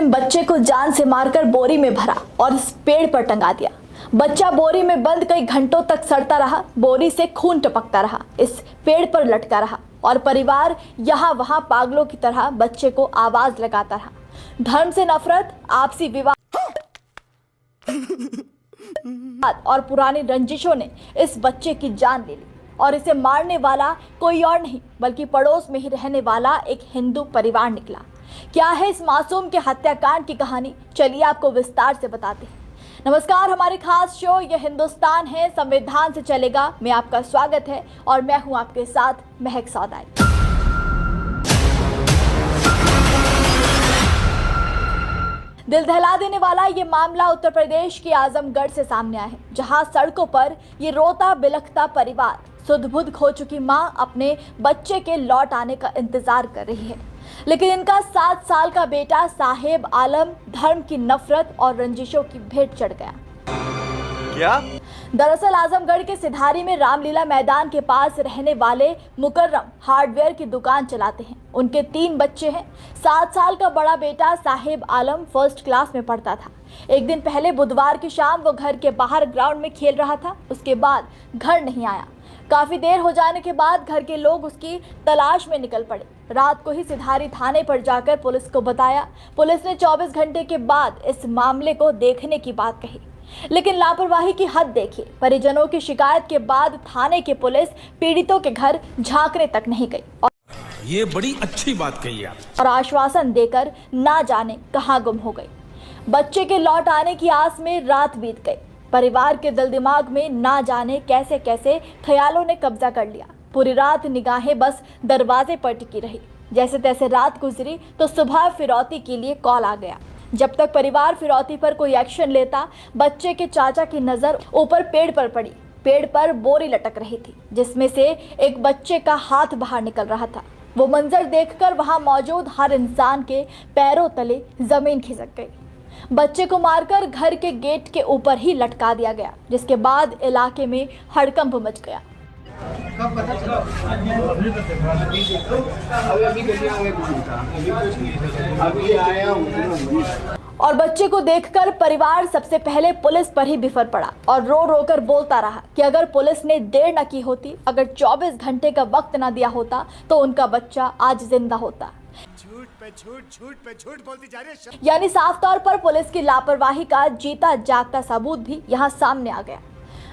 मुस्लिम बच्चे को जान से मारकर बोरी में भरा और इस पेड़ पर टंगा दिया। बच्चा बोरी में बंद कई घंटों तक सड़ता रहा, बोरी से खून टपकता रहा, इस पेड़ पर लटका रहा और परिवार यहाँ वहां पागलों की तरह बच्चे को आवाज लगाता रहा। धर्म से नफरत, आपसी विवाद और पुरानी रंजिशों ने इस बच्चे की जान ले ली और इसे मारने वाला कोई और नहीं बल्कि पड़ोस में ही रहने वाला एक हिंदू परिवार निकला। क्या है इस मासूम के हत्याकांड की कहानी, चलिए आपको विस्तार से बताते हैं। नमस्कार, हमारे खास शो ये हिंदुस्तान है, संविधान से चलेगा में आपका स्वागत है और मैं हूं आपके साथ महक सौदाई। दिल दहला देने वाला ये मामला उत्तर प्रदेश के आजमगढ़ से सामने आया है, जहां सड़कों पर ये रोता बिलखता परिवार, सुध बुध खो चुकी मां अपने बच्चे के लौट आने का इंतजार कर रही है। लेकिन इनका 7 साल का बेटा साहेब आलम धर्म की नफरत और रंजिशों की भेंट चढ़ गया। क्या? दरअसल आजमगढ़ के सिधारी में रामलीला मैदान के पास रहने वाले मुकर्रम हार्डवेयर की दुकान चलाते हैं। उनके 3 बच्चे हैं। 7 साल का बड़ा बेटा साहेब आलम फर्स्ट क्लास में पढ़ता था। एक दिन पहले बुधवार की शाम वो घर के बाहर ग्राउंड में खेल रहा था। उसके बाद घर नहीं आया। काफी देर हो जाने के बाद घर के लोग उसकी तलाश में निकल पड़े। रात को ही सिधारी थाने पर जाकर पुलिस को बताया। पुलिस ने 24 घंटे के बाद इस मामले को देखने की बात कही, लेकिन लापरवाही की हद देखिए। परिजनों की शिकायत के बाद थाने की पुलिस पीड़ितों के घर झांकने तक नहीं गई और ये बड़ी अच्छी बात कही आप। और आश्वासन देकर ना जाने कहां गुम हो गई। बच्चे के लौट आने की आस में रात बीत गई। परिवार के दिल दिमाग में ना जाने कैसे कैसे ख्यालों ने कब्जा कर लिया। पूरी रात निगाहें बस दरवाजे पर टिकी रही। जैसे तैसे रात गुजरी तो सुबह फिरौती के लिए कॉल आ गया। जब तक परिवार फिरौती पर कोई एक्शन लेता, बच्चे के चाचा की नजर ऊपर पेड़ पर पड़ी। पेड़ पर बोरी लटक रही थी, जिसमें से एक बच्चे का हाथ बाहर निकल रहा था। वो मंजर देखकर वहां मौजूद हर इंसान के पैरों तले जमीन खिसक गई। बच्चे को मारकर घर के गेट के ऊपर ही लटका दिया गया, जिसके बाद इलाके में हड़कंप मच गया। और बच्चे को देखकर परिवार सबसे पहले पुलिस पर ही बिफर पड़ा और रो रो कर बोलता रहा कि अगर पुलिस ने देर न की होती, अगर 24 घंटे का वक्त न दिया होता तो उनका बच्चा आज जिंदा होता। झूठ पे झूठ बोलती जा रही है। यानी साफ तौर पर पुलिस की लापरवाही का जीता जागता सबूत भी यहाँ सामने आ गया।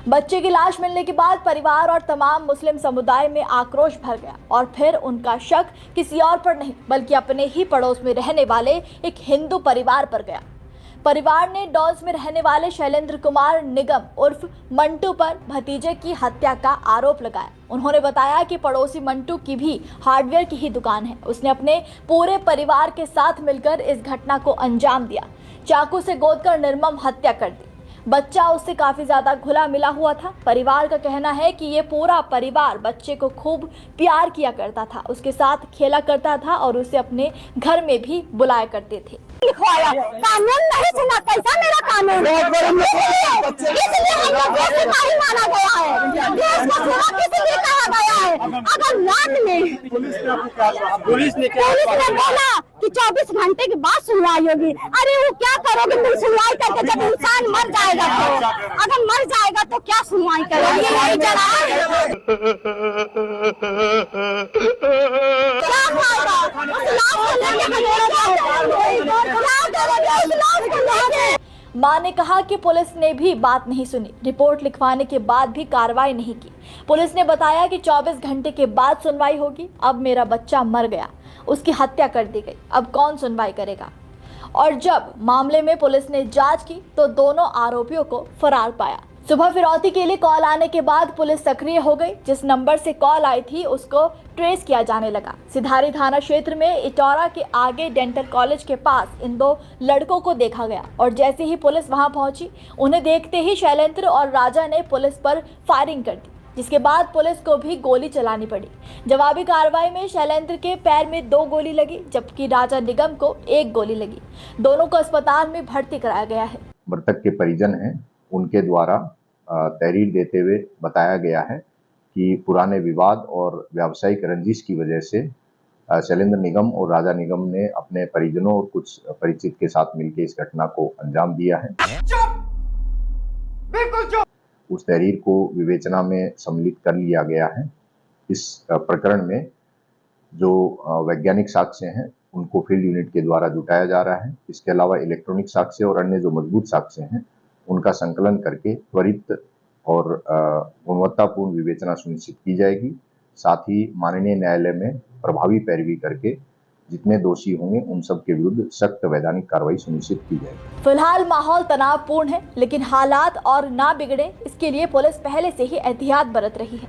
बच्चे की लाश मिलने के बाद परिवार और तमाम मुस्लिम समुदाय में आक्रोश भर गया और फिर उनका शक किसी और पर नहीं बल्कि अपने ही पड़ोस में रहने वाले एक हिंदू परिवार पर गया। परिवार ने डॉल्स में रहने वाले शैलेंद्र कुमार निगम उर्फ मंटू पर भतीजे की हत्या का आरोप लगाया। उन्होंने बताया कि पड़ोसी मंटू की भी हार्डवेयर की ही दुकान है। उसने अपने पूरे परिवार के साथ मिलकर इस घटना को अंजाम दिया, चाकू से गोदकर निर्मम हत्या कर दी। बच्चा उससे काफी ज्यादा घुला मिला हुआ था। परिवार का कहना है कि ये पूरा परिवार बच्चे को खूब प्यार किया करता था, उसके साथ खेला करता था और उसे अपने घर में भी बुलाया करते थे। कानून नहीं सुना, कैसा मेरा कानून इसलिए हम लोग देश सिपाही माना गया है, देश का सेवा किसलिए कहा गया है। अगर रात में पुलिस ने बोला कि 24 घंटे के बाद सुनवाई होगी, अरे वो क्या करोगे तुम सुनवाई करके, जब इंसान मर जाएगा तो, अगर मर जाएगा तो क्या सुनवाई करोगे। नहीं जरा क्या मां ने कहा कि पुलिस ने भी बात नहीं सुनी। रिपोर्ट लिखवाने के बाद भी कार्रवाई नहीं की। पुलिस ने बताया कि 24 घंटे के बाद सुनवाई होगी। अब मेरा बच्चा मर गया, उसकी हत्या कर दी गई, अब कौन सुनवाई करेगा। और जब मामले में पुलिस ने जांच की तो दोनों आरोपियों को फरार पाया। सुबह फिरौती के लिए कॉल आने के बाद पुलिस सक्रिय हो गई। जिस नंबर से कॉल आई थी उसको ट्रेस किया जाने लगा। सिधारी थाना क्षेत्र में इटौरा के आगे डेंटल कॉलेज के पास इन 2 लड़कों को देखा गया और जैसे ही पुलिस वहां पहुंची, उन्हें देखते ही शैलेंद्र और राजा ने पुलिस पर फायरिंग कर दी, जिसके बाद पुलिस को भी गोली चलानी पड़ी। जवाबी कार्रवाई में शैलेंद्र के पैर में 2 गोली लगी, जबकि राजा निगम को 1 गोली लगी। दोनों को अस्पताल में भर्ती कराया गया है। मृतक के परिजन हैं, उनके द्वारा तहरीर देते हुए बताया गया है कि पुराने विवाद और व्यावसायिक रंजिश की वजह से शैलेंद्र निगम और राजा निगम ने अपने परिजनों और कुछ परिचित के साथ मिलकर इस घटना को अंजाम दिया है। उस तहरीर को विवेचना में सम्मिलित कर लिया गया है। इस प्रकरण में जो वैज्ञानिक साक्ष्य हैं उनको फील्ड यूनिट के द्वारा जुटाया जा रहा है। इसके अलावा इलेक्ट्रॉनिक साक्ष्य और अन्य जो मजबूत साक्ष्य हैं उनका संकलन करके त्वरित और गुणवत्तापूर्ण विवेचना सुनिश्चित की जाएगी। साथ ही माननीय न्यायालय में प्रभावी पैरवी करके जितने दोषी होंगे उन सब के विरुद्ध सख्त वैधानिक कार्रवाई सुनिश्चित की जाएगी। फिलहाल माहौल तनावपूर्ण है, लेकिन हालात और ना बिगड़े इसके लिए पुलिस पहले से ही एहतियात बरत रही है।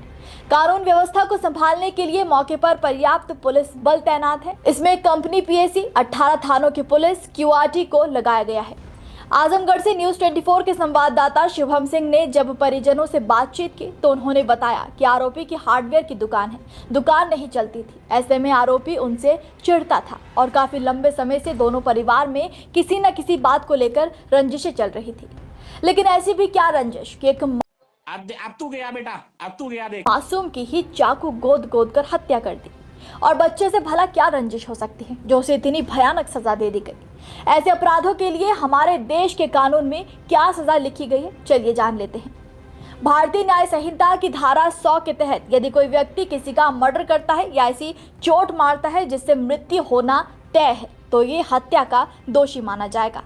कानून व्यवस्था को संभालने के लिए मौके पर पर्याप्त पुलिस बल तैनात है। इसमें कंपनी पीएसी, 18 थानों की पुलिस, क्यूआरटी को लगाया गया है। आजमगढ़ से न्यूज़ 24 के संवाददाता शुभम सिंह ने जब परिजनों से बातचीत की तो उन्होंने बताया कि आरोपी की हार्डवेयर की दुकान है, दुकान नहीं चलती थी। ऐसे में आरोपी उनसे चिढ़ता था और काफी लंबे समय से दोनों परिवार में किसी न किसी बात को लेकर रंजिशें चल रही थी। लेकिन ऐसी भी क्या रंजिश कि एक अब तू गया बेटा, अब तू गया देख। मासूम की ही चाकू गोद गोद कर हत्या कर दी। और बच्चे से भला क्या रंजिश हो सकती है जो उसे इतनी भयानक सजा दे दी गई। ऐसे अपराधों के लिए हमारे देश के कानून में क्या सजा लिखी गई है, चलिए जान लेते हैं। भारतीय न्याय संहिता की धारा 100 के तहत यदि कोई व्यक्ति किसी का मर्डर करता है या ऐसी चोट मारता है जिससे मृत्यु होना तय है तो ये हत्या का दोषी माना जाएगा।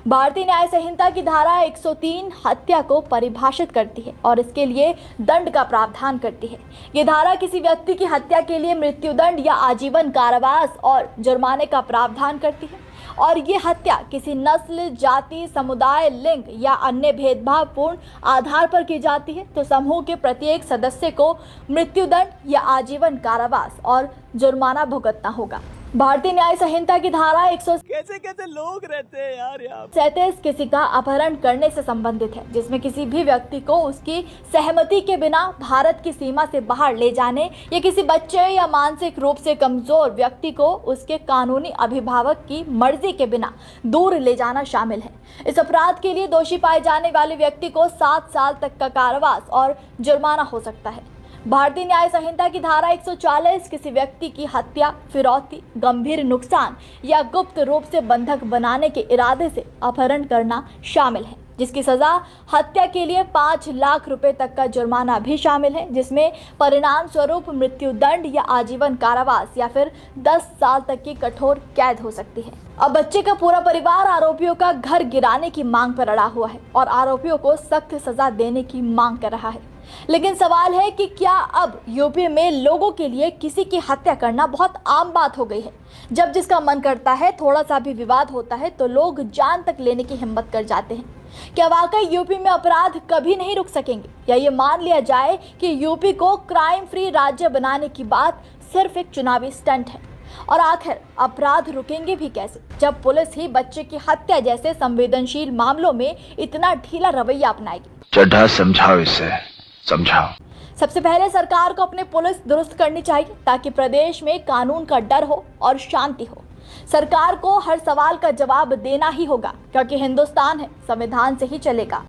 भारतीय न्याय संहिता की धारा 103 हत्या को परिभाषित करती है और इसके लिए दंड का प्रावधान करती है। ये धारा किसी व्यक्ति की हत्या के लिए मृत्युदंड या आजीवन कारावास और जुर्माने का प्रावधान करती है। और ये हत्या किसी नस्ल, जाति, समुदाय, लिंग या अन्य भेदभावपूर्ण आधार पर की जाती है तो समूह के प्रत्येक सदस्य को मृत्युदंड या आजीवन कारावास और जुर्माना भुगतना होगा। भारतीय न्याय संहिता की धारा कैसे लोग रहते हैं यार यहाँ। 37 किसी का अपहरण करने से संबंधित है, जिसमें किसी भी व्यक्ति को उसकी सहमति के बिना भारत की सीमा से बाहर ले जाने या किसी बच्चे या मानसिक रूप से कमजोर व्यक्ति को उसके कानूनी अभिभावक की मर्जी के बिना दूर ले जाना शामिल है। इस अपराध के लिए दोषी पाए जाने वाले व्यक्ति को 7 साल तक का कारावास और जुर्माना हो सकता है। भारतीय न्याय संहिता की धारा 140 किसी व्यक्ति की हत्या, फिरौती, गंभीर नुकसान या गुप्त रूप से बंधक बनाने के इरादे से अपहरण करना शामिल है, जिसकी सजा हत्या के लिए 5 लाख रुपए तक का जुर्माना भी शामिल है, जिसमें परिणाम स्वरूप मृत्युदंड या आजीवन कारावास या फिर 10 साल तक की कठोर कैद हो सकती है। अब बच्चे का पूरा परिवार आरोपियों का घर गिराने की मांग पर अड़ा हुआ है और आरोपियों को सख्त सजा देने की मांग कर रहा है। लेकिन सवाल है कि क्या अब यूपी में लोगों के लिए किसी की हत्या करना बहुत आम बात हो गई है। जब जिसका मन करता है, थोड़ा सा भी विवाद होता है तो लोग जान तक लेने की हिम्मत कर जाते हैं। क्या वाकई यूपी में अपराध कभी नहीं रुक सकेंगे, या ये मान लिया जाए कि यूपी को क्राइम फ्री राज्य बनाने की बात सिर्फ एक चुनावी स्टंट है। और आखिर अपराध रुकेंगे भी कैसे जब पुलिस ही बच्चे की हत्या जैसे संवेदनशील मामलों में इतना ढीला रवैया अपनाएगी। चड्ढा समझाओ इसे, समझाओ। सबसे पहले सरकार को अपनी पुलिस दुरुस्त करनी चाहिए ताकि प्रदेश में कानून का डर हो और शांति हो। सरकार को हर सवाल का जवाब देना ही होगा क्योंकि हिंदुस्तान है, संविधान से ही चलेगा।